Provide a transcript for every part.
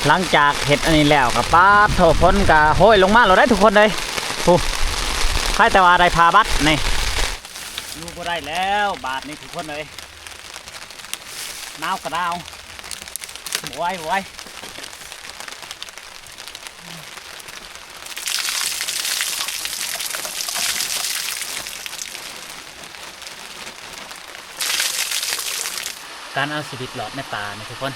หลังจากเห็ดอันนี้แล้วกับป้าโถพ้นกับโห้ยลงมาเราได้ทุกคนเลยโอ้ใครแต่ว่าได้พาบัดนี่อยู่บ่ได้แล้วบาทนี่ทุกคนเลยหนาวกระดาวบวยการเอาชีวิตหลอดในป่านะทุกคน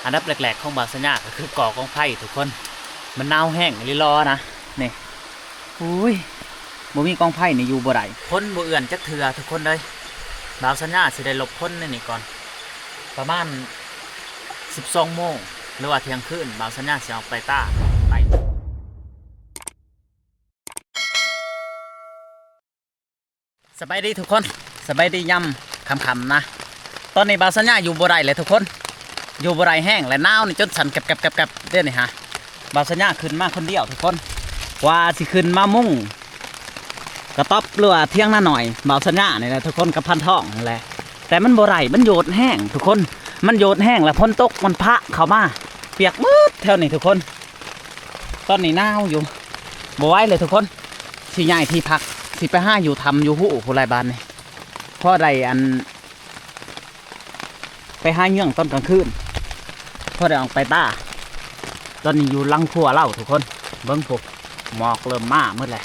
อันดับแรกๆของบาสัญญาก็คือก่อกองไผ่ทุกคนมันหนาวแห้งลิรอนะนี่อุ้ยบ่มีกองไผ่นี่อยู่บ่ได้พ้นบ่เอื่อนจักเถื่อทุกคนเลยบาสัญญาสิได้หลบพ้นนี่ก่อนประมาณ12 โมงหรือว่าเที่ยงคืนบาสัญญาสิออกไปต้าไปสบายดีทุกคนสบายดีย่ำคำๆนะตอนนี้บาสัญญาอยู่บ่ได้เลยทุกคนอยู่บ่ได้แห้งและหนาวนี่จนสั่นแกบเด้อนี่ฮะบาสัญญาขึ้นมาคนเดียวทุกคนว่าสิขึ้นมามุ่งกระต๊อบเรือเที่ยงหน้าหน่อยบาสัญญานี่แหละทุกคนกับพันท่องนั่นแหละแต่มันบ่ได้มันโยดแห้งทุกคนมันโยดแห้งแล้วพ้นตกมันพระเข้ามาเปียกมืดแถวนี้ทุกคนตอนนี้หนาวอยู่บ่ไหวเลยทุกคนสิใหญ่ที่พักสิไปห้าอยู่ทำอยู่หูผู้ไรบ้านนี่เพราะใดอันไปหาเงื่องตอนกลางคืนพอได้ออกไปต้าตอนนี้อยู่ลังครัวเล่าทุกคนเบิ้งพวกหมอกเริ่มมาเมื่อไร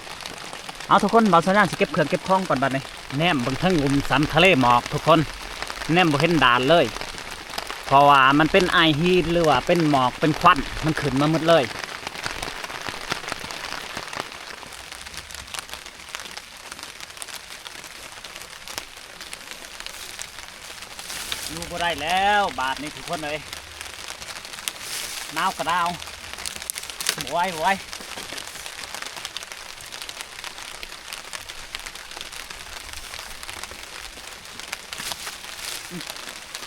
เอาทุกคนบาสัญญาณสิเก็บเครื่องเก็บของก่อนบัดนี้แนมเบิ้งทั้งอุ่มสันทะเลหมอกทุกคนแนมบ่เห็นด่านเลยเพราะว่ามันเป็นไอฮีทหรือว่าเป็นหมอกเป็นควันมันขึ้นมาหมดเลยอยู่บ่ได้แล้วบาทนี้ทุกคนเลยหนาวกระดาวบวย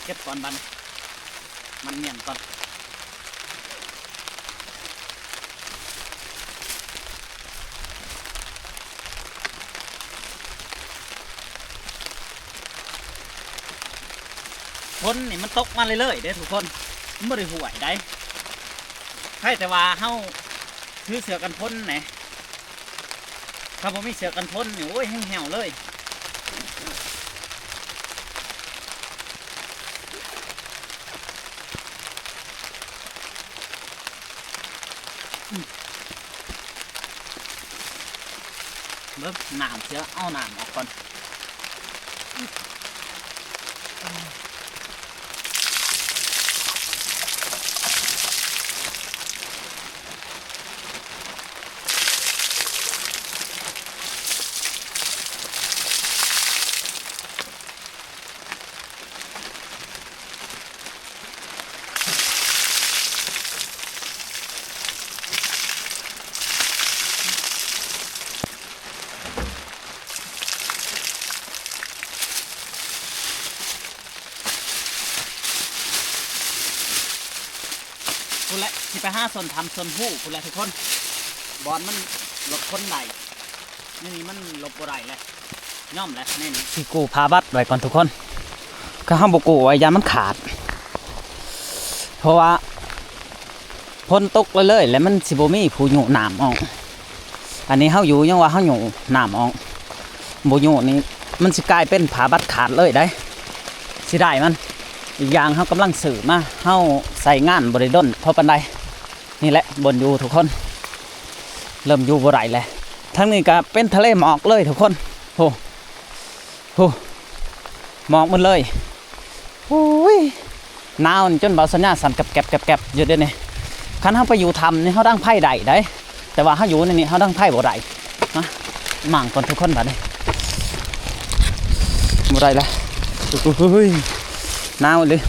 เก็บก่อนมันเนียนก่อนฝนนี่มันตกมาเรื่อยๆเด้อทุกคนมันไม่ได้ห่วยได้ใช่แต่ว่าเฮาซื้อเสือกันพ้นไหนถ้าผมมีเสือกันพ้นนี่โอ้ยแห้งเหี่ยวเลยเริ่มหนามเสือเอาหนามออกก่อนคุณและที่ไปห้าส่วนทำส่วนหู้คุณและทุกคนบอลมันหลบคนไหนนี่มันหลบบ่ได้เลยย่อมเลยนี่ที่กูพาบัดไว้ก่อนทุกคนก็ห้ามบกูไว้ยามันขาดเพราะว่าพ้นตกเลยแล้วมันสิบมีผู้หนูหนามออกอันนี้เขาอยู่ยังว่าเขาหนูหนามออกบุญนี่มันสิกลายเป็นผาบัดขาดเลยได้สิได้มันอีกอย่างเขากำลังสื่อมาเขาใส่งานบริดลเพราะปันใดนี่แหละบนอยู่ทุกคนเริ่มอยู่บ่ไรเลยทั้งนี้ก็เป็นทะเลหมอกเลยทุกคนโหหมอกมันเลยโอ้ยหนาวจนเบาสัญญาสั่นแกบอยู่เดี๋ยวนี้คันเขาไปอยู่ทำนี่เขาดังไพ่ได้ได้แต่ว่าเขาอยู่ในนี้เขาดังไพ่บ่ไรนะหมั่งก่อนทุกคนแบบนี้บ่ไรละเฮ้ยหนาวเลย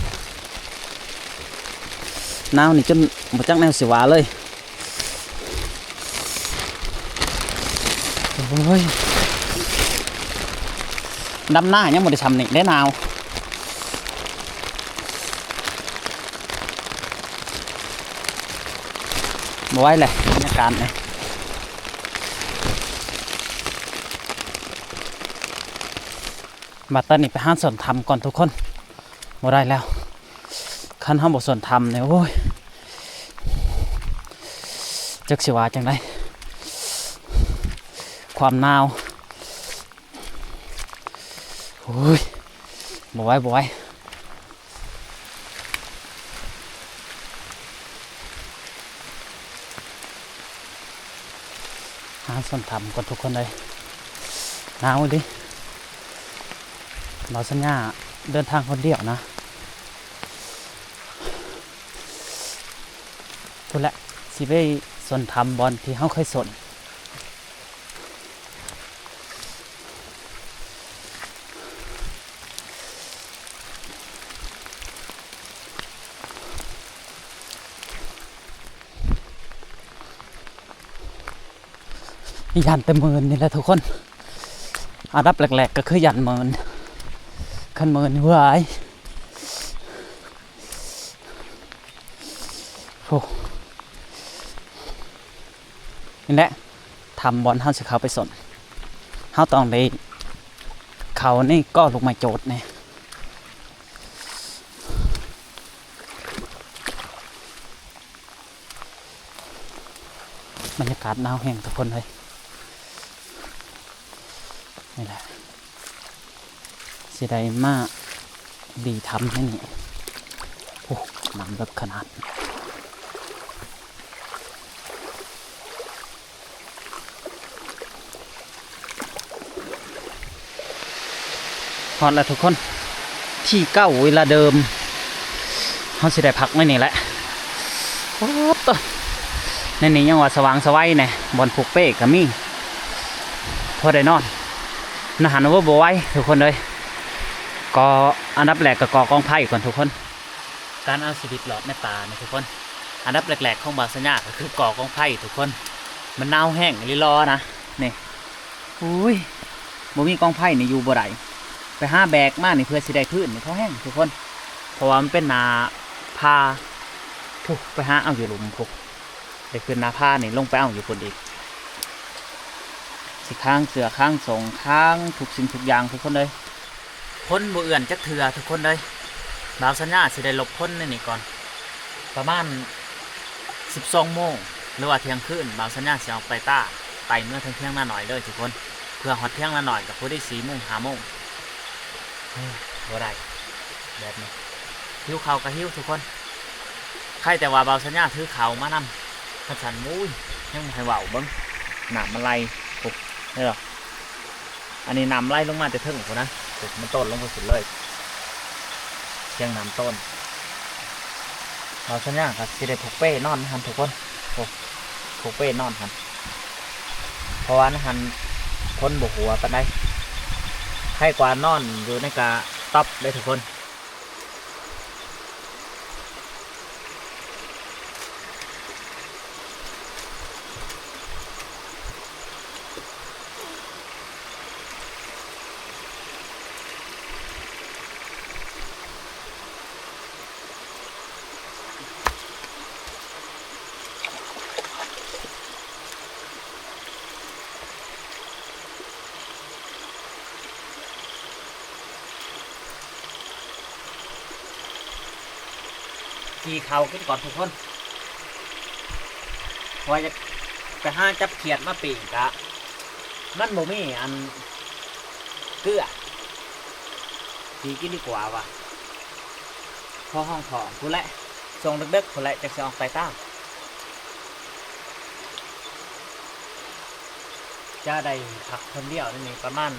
หนาวนี่จนบ่จักแนวสิวาเลยโอ้ยดำหน้ายังบ่ได้ทำนี่ได้หนาวบ่ไหวเลยบรรยากาศนี่มาตอนนี้ไปห้างสวนทำก่อนทุกคนบ่ได้แล้วคันห้างบ่สวนทำเนี่ยโอ้ย จักสิว่าจังไดความหนาวโอ้ยบ่ไหวหาส้นทำก่อนทุกคนเลยหนาวดิเราสัญญาเดินทางคนเดียวนะพูดละสิไปส้นทำบอลที่เขาเคยสนยันเต็มเมินนี่แหละทุกคนอันดับแรกๆก็คือยันเมินขันเมินเว้ยโอ้นี่แหละทำบอลเฮาสิเขาไปสนเฮาต้องได้เขานี่ก็ลงมาโจทย์เนี่ยบรรยากาศหนาวแห้งทุกคนเลยนี่แหละสิได้มาดีทำให้นี่โอ้น้ำแบบขนาดพอแล้วทุกคนที่เก้าเวลาเดิมเขาสิได้พักไม่นี่แหละโอ้ตัวในนี้ยังว่าสว่างสวัยเนี่ยบอลผูกเป้กับมี่พอได้นอนอาหารว่าบ่ไหวทุกคนเลยก็อันดับแรกก็ก่อกองไผ่ก่อนทุกคนการเอาชีวิตหลอดในป่านะทุกคนอันดับแรกๆของบาสัญญาก็คือก่อกองไผ่ทุกคนมันหนาวแห้งลิรอนะนี่อุ้ยบ่มีกองไผ่นี่อยู่บ่ได้ไปหาแบกมานี่เพื่อสิได้พื้นนี่เขาแห้งทุกคนเพราะว่ามันเป็นนาพาพุกไปหาเอาอยู่หลุมพุกได้ขึ้นนาพานี่ลงไปเอาอยู่คนอีกสิข้างเสือข้างสงข้างทุกสิ่งทุกอย่างทุกคนเลยพ้นบ่เอื่อนจักเถื่อทุกคนเลยดาวสัญญาสิได้ลบพ้นนี่ก่อนประมาณ12 โมงหรือว่าเที่ยงคืนดาวสัญญาสิออกไปต้าไปเมื่อเที่ยงหน้าหน่อยเลยทุกคนเพื่อฮอดเที่ยงหน้าหน่อยกับผู้ได้4 โมง 5 โมงบ่ได้แบบนี้หิวเขากับหิวทุกคนใครแต่ว่าเบาสัญญาถือเขามานำขันสันมุ้ยยังให้เบาเบิ้งหนามมันไล่ปุ๊บนี่หรออันนี้นำไล่ลงมาจะถึงกูนะปุ๊บมันต้นลงไปสุดเลยเชียงน้ำต้นเบาสัญญากับสิได้ผูกเป้นอนหันทุกคนผูกเป้นอนหันเพราะว่าหันคนบกหัวปันได้ให้กว่านอนอยู่ในกาต๊อบได้ทุกคนขี่เขาขึ้นก่อนทุกคนว่าจะไปห้าจับเขียดมาปีกะมันบ่มีอันเกลือขี่กินดีกว่าว่ะพอห้องของกูแหละทรงเด็กๆกูแหละจะออกไปต้าจะได้ผักคนเดียวนี่ประมาณ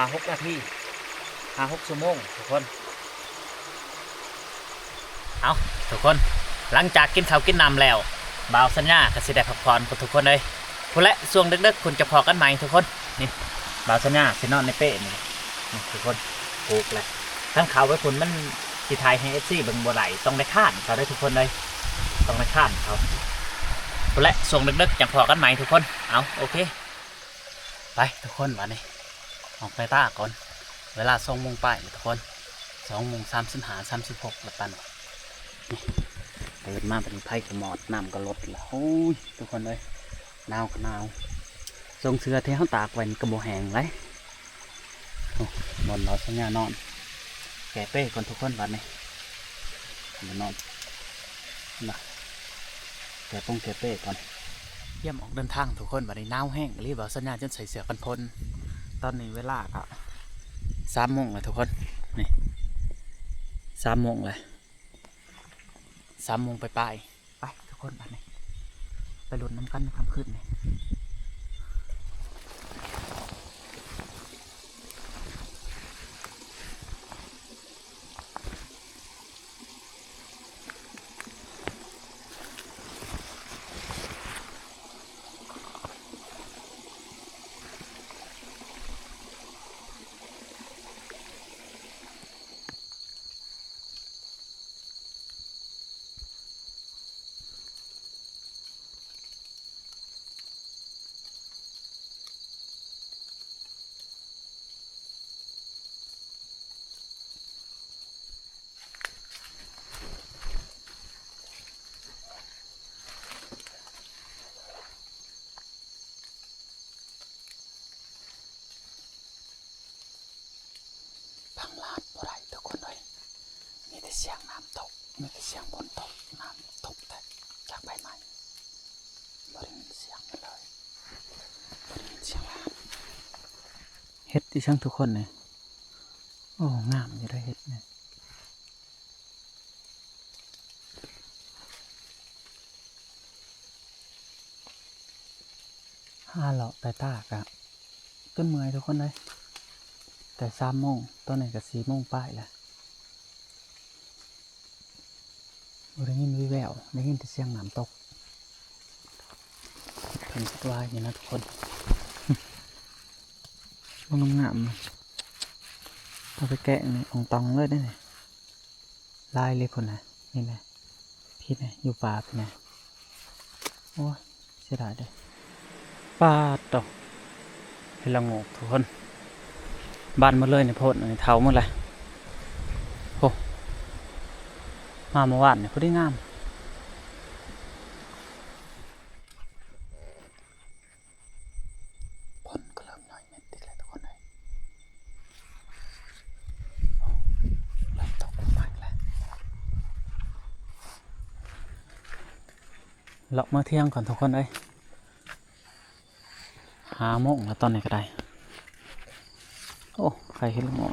5-6 นาที5-6 ชั่วโมงทุกคนเอาทุกคนหลังจากกินข้าวกินน้ำแล้วบ่าวสัญญาก็สิได้พักผ่อนกับทุกคนเลยพูดและช่วงดึกๆคุณจะพอกันไหมทุกคนนี่บ่าวสัญญาสินอนในเป้นี่ทุกคนปลูกเลยทั้งเขาไว้คุณมันสีไทยให้FCเบิ่งบัวไหลต้องได้ข้านเขาได้ทุกคนเลยต้องได้ข้านเขาพูดและช่วงดึกๆจะพอกันไหมทุกคนเอาโอเคไปทุกคนมานี่ออกไปต้าก่อนเวลา2 โมงไปทุกคน2 โมง 35 36ละปันเปิดมาเป็นไพ่กระหมอดน้ำก็ลดแล้วโอ้ยทุกคนเลยหนาวก็หนาวทรงเสื้อที่เขาตากไว้กระโบแหงเลยนอนเราสัญญานอนแกะเป้ก่อนทุกคนบัดนี้มานอนนะ เดี๋ยวต้องเก็บเป้ก่อนเยี่ยมออกเดินทางทุกคนบัดนี้หนาวแห้งรีบเอาสัญญาณจนใส่เสื้อกันพลตอนนี้เวลาก็3 โมงเลยทุกคนนี่3 โมงเลย3 โมงไปทุกคนบัดนี้ไปลุ้นน้ำกันในความคืนนี่พังลาดบ่ได้ทุกคนเลยมีแต่เสียงน้ำตกมีแต่เสียงฝนตกน้ำตกแต่จากใบไม้บ่ได้ยินเสียงเลยบ่ได้ยินเสียงลานเฮ็ดที่ช่างทุกคนเนี่ยโอ้งามอยู่ได้เฮ็ดเนี่ยเลาะแต่ตากะจนเมื่อยทุกคนเลยแต่3 โมงตอนนี้ก็4 โมงป้ายแล้วได้ยินวิแววได้ยินแต่เสียงน้ำตกเพิ่นคิดว่าอย่างนั้นทุกคนลงงามๆเอาไปแกะนี่องตองเลยได้ไหมลายเลยคนน่ะนี่นะพี่นะอยู่ป่าพี่นะโอ้ยเสียดายเลยป่าตกให้ละงกทุกคนบ้านมาเลยในโพดในเท้าหมดเลยโอ้มาเมื่อวานเนี่ยพอดีงามฝนก็เริ่มน้อยเม็ดติดเลยทุกคนเลยเริ่มตกใหม่แล้วเลาะเมื่อเที่ยงก่อนทุกคนเลย5 โมงแล้วตอนนี้ก็ได้โอ้ใครเห็นลูกหมู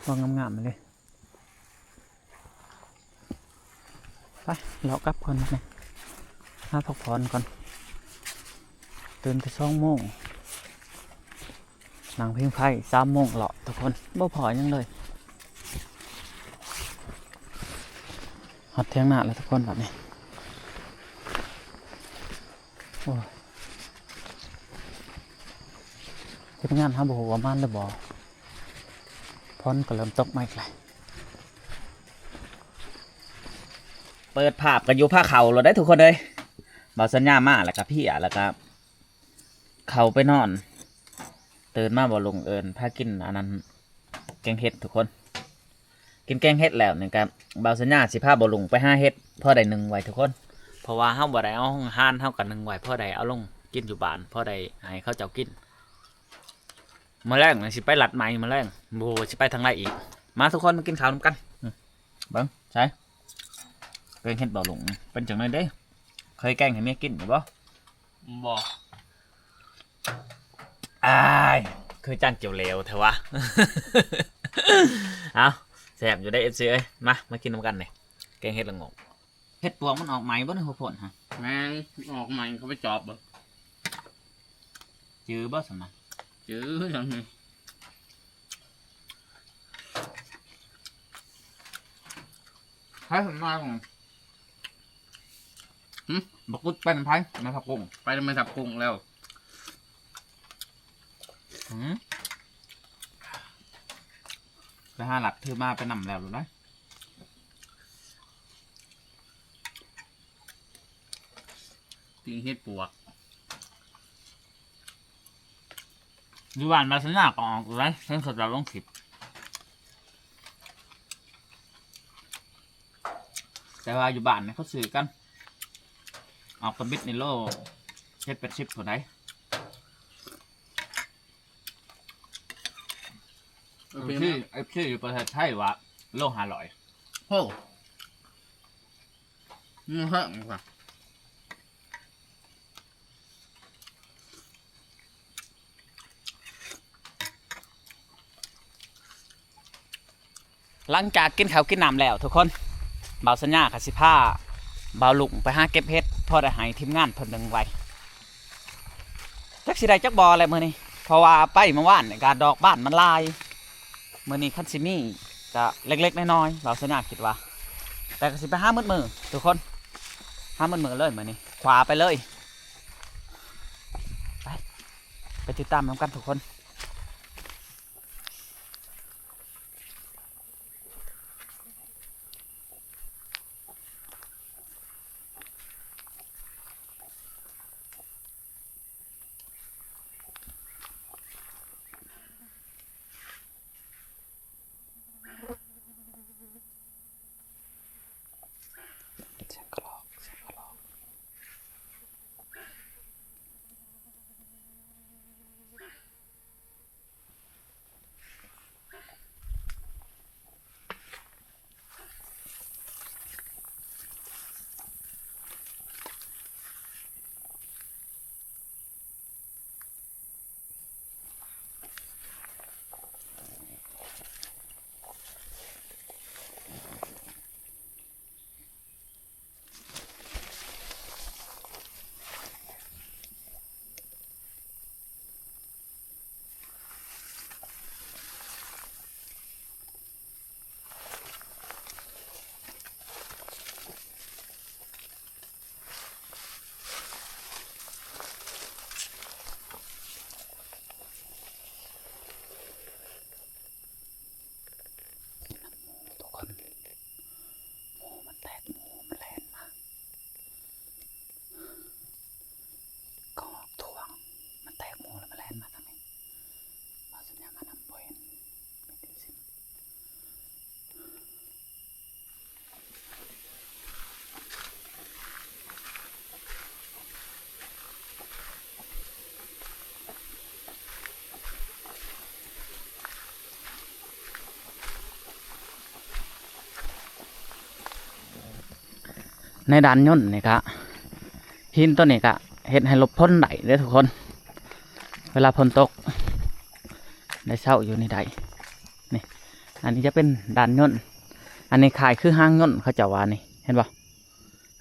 ลองงามๆเลยไปเรากลับก่อนนะหาพักผ่อนก่อนตื่นแต่2 โมงหนังเพลงไพ่3 โมงเลาะทุกคนบ่พอยังเลยหอดเที่ยงหน้าแล้วทุกคนแบบนี้โอ้เป็นงานฮะบ่ว่ามันเลยบ่พ้นก็เริ่มตกมาอีกเลยเปิดภาพกันอยู่ผ้าเขาเราได้ทุกคนเลยเบาสัญญามาแล้วก็พี่แล้วก็เขาไปนอนตื่นมาบ่ลงเอิญพากินอันนั้นแกงเห็ดทุกคนกินแกงเห็ดแล้วนี่ครับเบาสัญญาสิพาบ่ลงไป5 เห็ดพ่อได้1ไว้ทุกคนเพราะว่าเฮาบ่ได้เอาห้านเฮากับ1ไว้พ่อได้เอาลงกินอยู่บ้านพ่อได้ให้เขาเจ้ากินมื้อแรกสิไปลัดไม้มื้อแรกบ่สิไปทางไหนอีกมาทุกคนมากินข้าวนำกันเบิ่งใช่แกงเห็ดบ่ลงเป็นจังได๋เด้เคยแกงให้เมียกินอยู่บ่บ่อ้ายคือจานเกี่ยวเหลวเถอะวะ เอาแซ่บอยู่ได้เอฟซีเอ้ยมากินน้ำกันเลยแกงเห็ดละงกเห็ดปวงมันออกไหมบ่ในหัวผลฮะแม่งออกใหม่เขาไปจอบบ่จื้อบ่สมัยจื้อจังเลยใช้สมัยของบักกุดเป็นไผ่ในผักกุ้งไปทำไมสับกุ้งแล้วไปหาหลักถือมาไปนำแล้วหรือไงตีเฮ็ดปวกอยู่บ้านมาสัญญาก่อนออกเลยเส้นสดเราลงคลิปแต่ว่าอยู่บ้านเนี่ยเขาซื้อกันออกกระบิดในโลเฮ็ด80คนไหนไอ้ชื่ออยู่ประเทศไทยว่าโล500 โหมันเพิ่มกว่า หลังจากกินข้าวกินน้ำแล้วทุกคนเบาสัญญาคาสิผ้าเบาลุงไปหาเก็บเห็ดพอได้ให้ทีมงานเพิ่นดึงไว้จักสิได้จักบออะไรมื้อนี้เพราะว่าไปเมื่อวานเนี่ยการดอกบ้านมันลายมื้อนี้คันสิมีก็เล็กๆน้อยๆเบาสัญญาคิดว่า แต่ก็สิไปหามืดมือทุกคนหามืดมือเลยมื้อนี้ขวาไปเลยไปติดตามกันทุกคนทุกคนหมูมันแตกหมูมันแล่นมาก็ถ่วงมันแตกหมูแล้วมันแล่นมาทางนี้มาสัญญามานำบ่เห็นไม่ได้สิในด่านย่นนี่กะหินตัวนี้กะเห็นให้หลบพ้นได้เด้อทุกคนเวลาพ้นตกได้เช่าอยู่ในใดนี่อันนี้จะเป็นด่านย่นอันนี้ขายคือห้างย่นเขาจะว่านี่เห็นป่ะ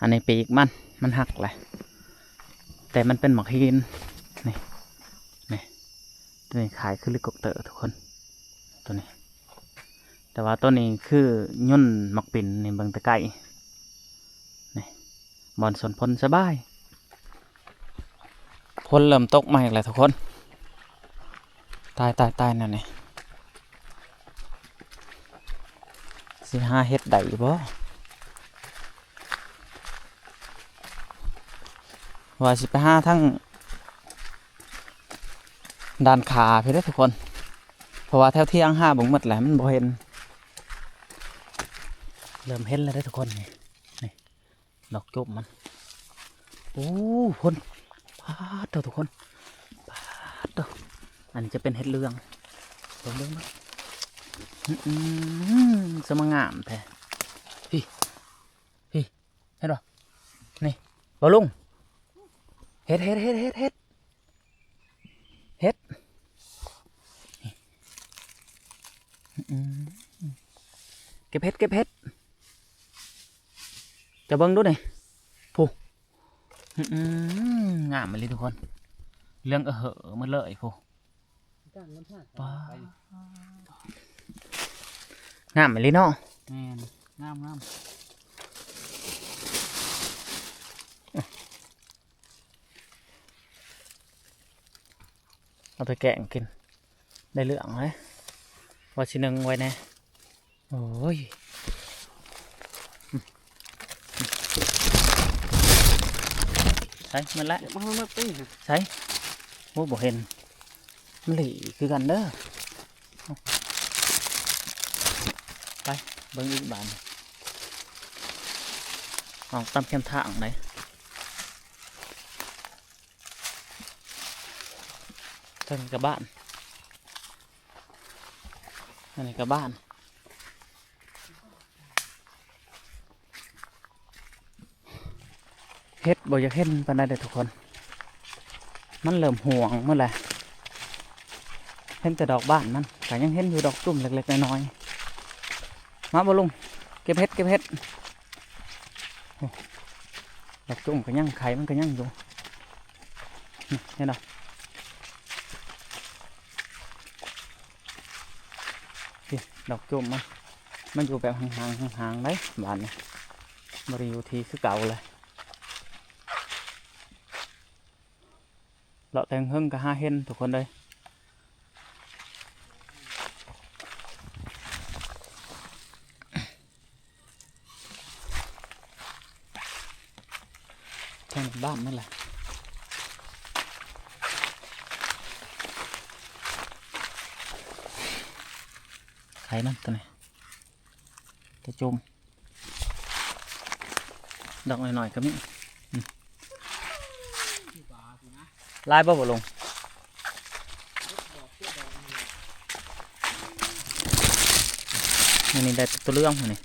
อันนี้ปีกมันหักเลยแต่มันเป็นหมอกหินนี่ตัวนี้ขายคือลิกกเตอร์ทุกคนตัวนี้แต่ว่าตัวนี้คือย่นหมอกปิ่นนี่เบิ่งตะไกนี่บอลสนพลสบายพลเริ่มตกมาอีกแล้วทุกคนตายนั่นนี่สิหาเฮ็ดได้บ่ว่าสิไปหาทั้งด้านขาพี่เด้อทุกคนเพราะว่าแถวเที่ยงห้าบ่งหมดแหละมันบ่เห็นเริ่มเห็นแล้วเด้อทุกคนนี่ดอกจุบมันโอ้พลปาดเด้อทุกคนปาดเด้ออันนี้จะเป็นเห็ดเรืองเบิ่งมั้ยสมงามแท้พี่เห็นบ่นี่บ่ลุงเฮ็ดเก็บเฮ็ดจะเบิ่งดูหน่อยผู้งามเลยทุกคนเรื่องเหอะมันเลยผู้ป้างามเลยเนาะงามเอาไปแกงกินได้เหลืองเลยว่าชิ้นหนึ่งไว้แน่โอ้ยใช่มันละใช่โอ้บอกเห็นมันหลีคือกันเด้อไปเบิ้งอีกบานออกตามแคมทางไหนทางกับบ้านอันนี้กับบ้าน เฮ็ดบ่อยากเห็นปานใดเด้อทุกคนมันเริ่มห่วงเมื่อไหร่เห็นแต่ดอกบ้านมันแต่ยังเห็นอยู่ดอกตุ่มเล็กๆน้อยๆมาบ่ลุงเก็บเห็ดโอ้ดอกตุ่มก็ยังไข่มันก็ยังอยู่นี่เห็นดอกดอกตุ่มมันอยู่แบบห่างๆđấyบ้านนี่บ่ได้อยู่ที่คือเก่าเลยเลาะแตงหึ่งก็หาเห็นทุกคนเลยแค่บ้านนั่นแหละไข่มันตัวนี้จะจุ่มดอกหน่อยๆก็มีลายบ่ลงนี่ได้ตัวเรื่องนี่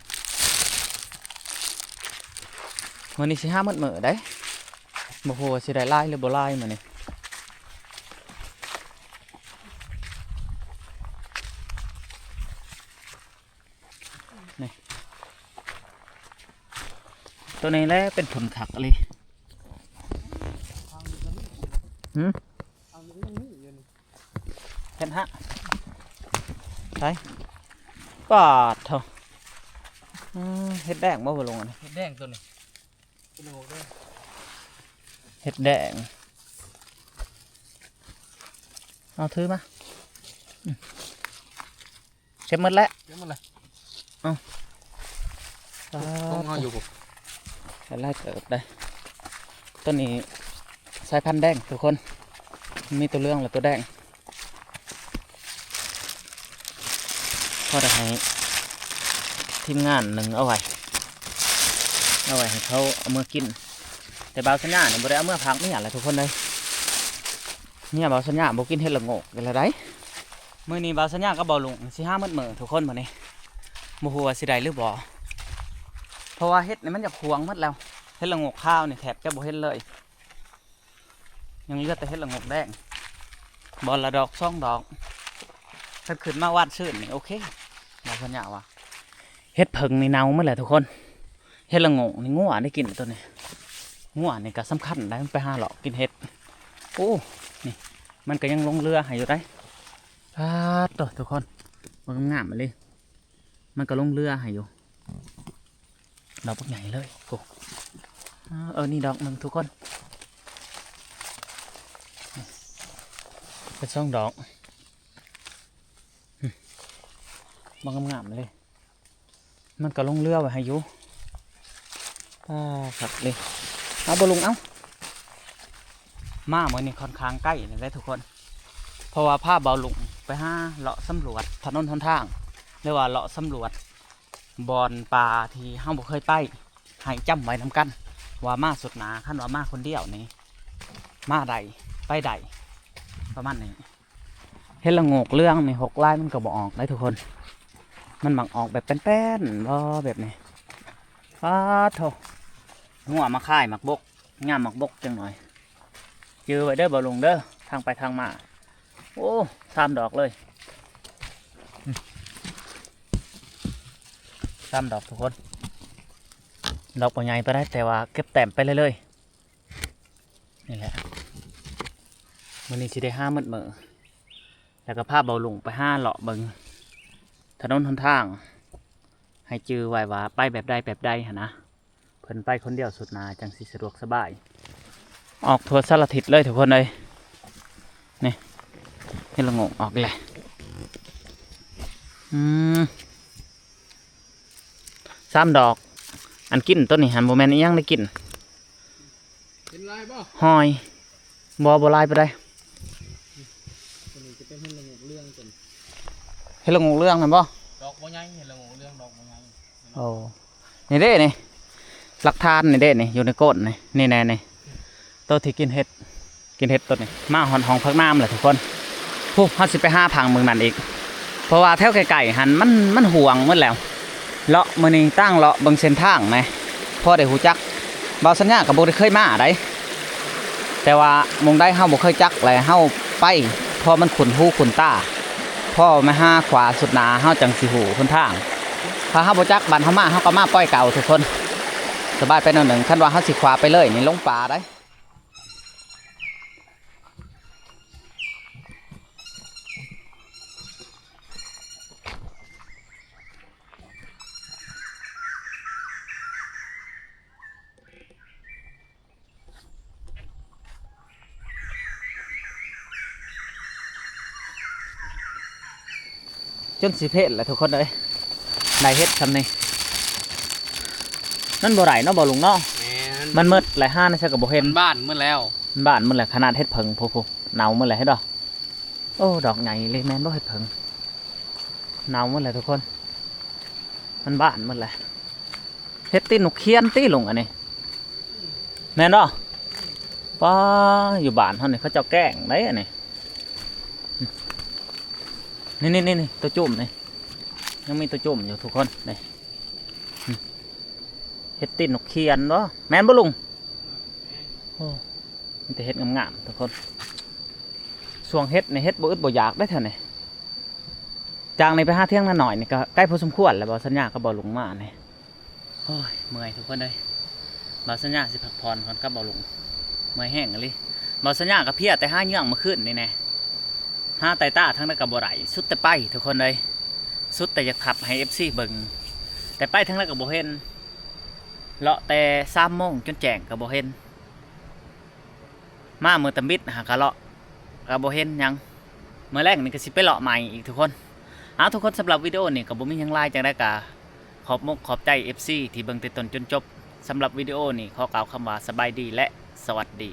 วันนี้สิห้ามืดได้บ่โหสิได้ลายหรือบ่ลายมานี่นี่ตัวนี้แหละเป็นผลขักเลยเห็นฮะใช่ปาดเถอะเห็ดแดงบ่ลงอันนี้ เห็ดแดงตัวนี้ เห็ดแดงเอาถือมาเก็บหมดแล้ว เดี๋ยวมันเลย เอา ต้องเอาอยู่ปุ๊บ ไล่เติบได้ต้นนี้สายพันธุ์แดงทุกคนมีตัวเรื่องและตัวแดงพอได้ให้ทีมงานหนึ่งเอาไว้ให้เขาเอามือกินแต่บาวสัญญาเนี่ยบ่ได้เอามือพักไม่อยากอะไรทุกคนเลยเนี่ยบาวสัญญาบ่กินเห็ดละโงกกันละได้มื้อนี้บาวสัญญาก็บ่ลุงสิห้ามื้อทุกคนมื้อนี้บ่ฮู้ว่าสิได้หรือบ่เพราะว่าเห็ดนี่มันจะพวงหมดแล้วเห็ดละโงกข้าวนี่แทบจะบ่เห็นเลยยังเหลือแต่เห็ดละโงกแดงบอลละดอกสองดอกถ้าขึ้นมาวาดชื่นนี่โอเคบาวสัญญาว่าเห็ดเพิ่งนี่เน่าหมดแล้วทุกคนเห็ดละโงกนี่งัวได้กินตัวนี้งัวนี่ก็สำคัญได้มันไปหาหลอกกินเห็ดโอ้นี่มันก็ยังลงเรือให้อยู่ได้ตัวทุกคนมันงามมาเลยมันก็ลงเรือให้อยู่ดอกพวกใหญ่เลยโอ้นี่ดอกหนึ่งทุกคนเป็นช่องดอกมันงามเลยมันก็ลงเรือไว้ให้อยู่ครับเลยเอาบอลงเอามาเหมือนนี่ค่อนข้างใกล้เลยได้ทุกคนเพราะว่าผ้าเบาลุงไปห้าเลาะสำรวจถนนหนทางเรียกว่าเลาะสำรวจบอนปลาที่ห้างบ่เคยไปให้จำไว้นำกันว่ามาสุดหนาขั้นว่ามาคนเดียวนี่มาใดไปใดประมาณนี้เห็นละโงกเรื่องนี่6 ลายมันก็บอกออกได้ทุกคนมันหมักออกแบบแป้นๆบ่แบบนี้โถงัวมาค่ายหมักบกงามหมักบกจังหน่อยเจอไว้เด้อบ่ลงเด้อทางไปทางมาโอ้3 ดอกเลย3 ดอกทุกคนดอกใหญ่ไปได้แต่ว่าเก็บแต้มไปเลยนี่แหละวันนี้สิได้5 มื้อแล้วก็พาเบาลุงไป5 เลาะเบิงถนนหนทางให้จือไว้ว่าไปแบบใดหะนะเพิ่นไปคนเดียวสุดนาจังสิสะดวกสบายออกทั่วสารทิศเลยทุกคนเลยนี่ให้ละงงออกเลย3 ดอกอันกินต้นนี้หันโมแมนยังได้กินเป็นลายบ่หอยบ่ลายไปได้ตัวนี้จะเป็นให้ละงงเรื่องจนให้ละงงเรื่องนะบ่ดอกบ่ใหญ่เห็ดละโงกเรื่องดอกบ่ใหญ่ โอ้นี่เด้นี่หลักฐานนี่เด้นี่อยู่ในก้นนี่แน่นี่ตัวที่กินเห็ดตัวนี้มาหอนห้องพักน้ำแหละทุกคนผู้เขาสิไป5 พังเมืองนั่นอีกเพราะว่าแถวไก่หันมันห่วงหมดแล้วเลาะมื้อนี้ตั้งเลาะบางเส้นทางไหมพอได้หูจัก บ่าวสัญญาก็บ่ได้เคยมาได้แต่ว่ามงได้เฮาบ่เคยจักแลเฮาไปพอมันขุนหูขุนตาพ่อมาหาขวาสุดหนาเฮาจังสิหูหนทางถ้าเฮาบ่จักบ้านเฮามาเฮาก็มาปล่อยเก่าทุกคนสบายไปหน่อยหนึ่งคันว่าเฮาสิขวาไปเลยนี่ลงป่าได้จนสิเพศแหละทุกคนเลยได้เฮ็ดทำนี่นั่นบ่ไหลเนาะบ่ลุงเนาะ แม่ มันมืดหลายห้านะใช่กับบ่เห็น บ้านเมื่อแล้ว บ้านมันแหละขนาดเฮ็ดเพิงพวกเนามันแหละเฮ็ดดอกโอ้ดอกใหญ่เลยแม่นบ่เฮ็ดเพิงเนามันแหละทุกคนมันบ้านมันแหละเฮ็ดตีนกเคียนตีลงอันนี้แม่นบ่ป้าอยู่บ้านเฮานี่เขาเจ้าแกล้งได้อันนี้นี่ตัวจุ่มนี่ยังมีตัวจุ่มอยู่ทุกคนนี่เฮ็ดตีนนกเคียนเนาะแม่นบ่ลุงโอ้มันจะเฮ็ดงามๆทุกคนส่วงเฮ็ดในเฮ็ดบ่อึดบ่อยากได้เท่านี้จางในไปหาเที่ยงนั่นหน่อยนี่ก็ใกล้พอสมควรแล้วบ่สัญญาก็บ่ลุงมานี่โอ้ยเมื่อยทุกคนเลยบ่สัญญาสิพักผ่อนก่อนกับบ่ลุงเมื่อยแห้งเลยบ่สัญญาก็เพลียแต่หาเยื่องมาขึ้นนี่แน่หาไตต้าทั้งนั้นก็บ่ไหลสุดแต่ไปทุกคนเลยสุดแต่อยากขับให้ FC เบิ่งแต่ไปทั้งนั้นก็บ่เห็นเลาะแต่3 โมงจนแจ้งก็บ่เห็นมาเมื่อตะมิดหากะเลาะก็บ่เห็นหยังเมื่อแรกนี่ก็สิไปเลาะใหม่อีกทุกคนทุกคนสำหรับวิดีโอนี่ก็บ่มีหยังหลายจังได๋ก็ขอบมุกขอบใจ FC ที่เบิ่งแต่ต้นจนจบสำหรับวิดีโอนี่ขอกล่าวคำว่าสบายดีและสวัสดี